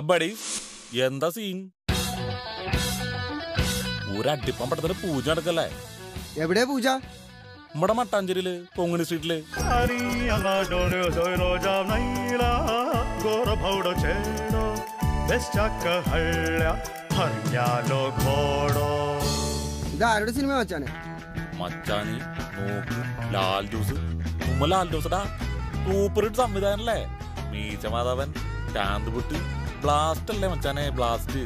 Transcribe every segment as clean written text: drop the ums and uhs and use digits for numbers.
അബ്ബടി എന്താ സീൻ? ഒരടിപ്പം പട്ടത്തിന് പൂജ നടക്കല്ലേ? എവിടെ പൂജ? നമ്മുടെ മട്ടാഞ്ചേരിയില് കൊങ്ങിണി സ്ട്രീറ്റില്. ഇതാരുടെ സിനിമ മച്ചാനെ? മച്ചാനി നോക്ക് ലാൽ ജോസ്. ഉമ്മ ലാൽ ജോസടാ. സൂപ്പർ ഹിറ്റ് സംവിധാനല്ലേ? മീച്ച മാധവൻ, ചാന്തുപുട്ട്, ബ്ലാസ്റ്റ് അല്ലേ മച്ചാനെ? ബ്ലാസ്റ്റ്.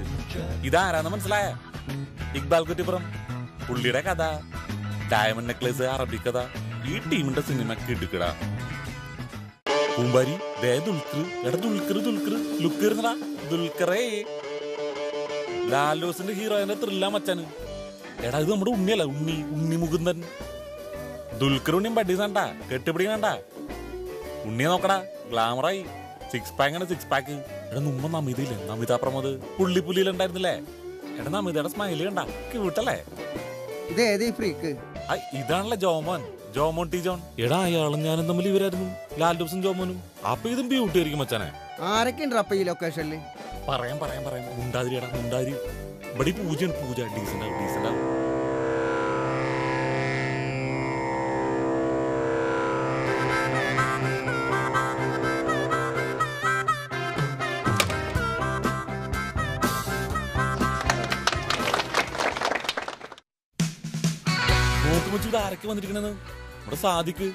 ഇതാരാന്ന് മനസ്സിലായ? ഇക്ബാൽ കുറ്റിപ്പുറം. പുള്ളിയുടെ കഥ, ഡയമണ്ട് നെക്ലേസ്, അറബിക്കഥ. ഈ ടീമിന്റെ സിനിമ കിടുക്കടാ. പൂമ്പാരി ദേ ദുൽഖർ. എടാ ദുൽഖർ ലുക്ക് ഇരുന്നടാ. ദുൽഖറേ ലാൽ ജോസിന്റെ ഹീറോയിന്റെ ത്രില്ല മച്ചാന്. എടാ ഇത് നമ്മുടെ ഉണ്ണിയല്ല, ഉണ്ണി മുകുന്ദൻ. ദുൽഖർ ഉണ്ണിയും ബഡീസാണ്ടാ. കെട്ടിപ്പിടിക്കണ്ട. ഉണ്ണിയെ നോക്കടാ, ഗ്ലാമറായി. Six pack. എടാ മുമ്പ് നമിതയില്ലേ, നമിത പ്രമോദ് പുള്ളിപ്പുലിയിലുണ്ടായിരുന്നില്ലേ? എടാ നമിതയുടെ സ്മൈല് കണ്ട ക്യൂട്ടല്ലേ? ഇത് ഏത് ഫ്രീക്ക്? ഇതാണല്ലേ ജോമോൻ ടി ജോൺ. എടാ അയാളും ഞാനും തമ്മിൽ ഇവരായിരുന്നു, ലാൽ ജോസും ജോമോനും. അപ്പൊ ഇതും ബ്യൂട്ടി ആയിരിക്കും മച്ചാനെ. ആരൊക്കെ ഉണ്ട് അപ്പൊ ഈ ലൊക്കേഷനില്? പറയാം. മുണ്ടാതിരി. ഇവിടെ പൂജ ഡീസന്റ്. ഇവിടെ ആരൊക്കെ വന്നിരിക്കണെന്ന്? ഇവിടെ സാദിഖ്,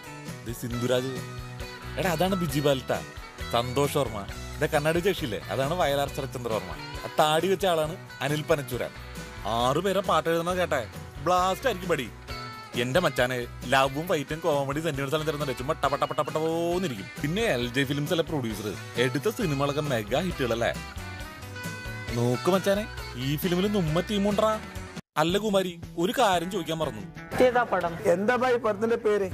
സിന്ധുരാജ്. എടാ അതാണ് ബിജി ബാൽട്ട. സന്തോഷ് വർമ്മ. ഇതാ കണ്ണാടി ചേഷിയില്ലേ, അതാണ് വയലാർ ശരത്ചന്ദ്ര വർമ്മ. ആ താടി വെച്ച ആളാണ് അനിൽ പനച്ചൂരാൻ. 6 പേരെ പാട്ട് എഴുതുന്നത് കേട്ടെ, ബ്ലാസ്റ്റ് ആയിരിക്കും പടി. എന്റെ മച്ചാനെ ലവും ഫൈറ്റും കോമഡി സെന്റിമെന്റ്സ് തരുന്നുണ്ട്. ചുമ്മാ ടപട്ടപ്പോന്നിരിക്കും. പിന്നെ LJ ഫിലിംസ് അല്ലെ പ്രൊഡ്യൂസർ. എടുത്ത സിനിമകളൊക്കെ മെഗാ ഹിറ്റുകളല്ലേ? നോക്ക് മച്ചാനെ, ഈ ഫിലിമിൽ നമ്മ ടീമുണ്ടാ. അല്ല കുമാരി, ഒരു കാര്യം ചോദിക്കാൻ മറന്നു. എന്താ പടത്തിന്റെ പേര്?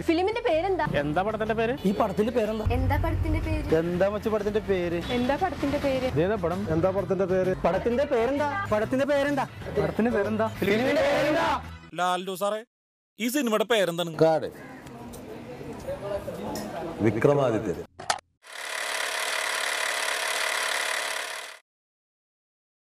ഫിലിമിന്റെ പേരെന്താ? എന്താ പടത്തിന്റെ പേര്? ഈ പടത്തിന്റെ പേരെന്താ? എന്താ പടത്തിന്റെ പേര്? എന്താ മച്ചു പടത്തിന്റെ പേര്? എന്താ പടത്തിന്റെ പേര്? പടം എന്താ പടത്തിന്റെ പേര്? പടത്തിന്റെ പേരെന്താ? ഫിലിമിന്റെ പേരെന്താ? ലാൽഡോ സാറേ, ഈ സിനിമയുടെ പേരെന്താണ്? വിക്രമാദിത്യൻ.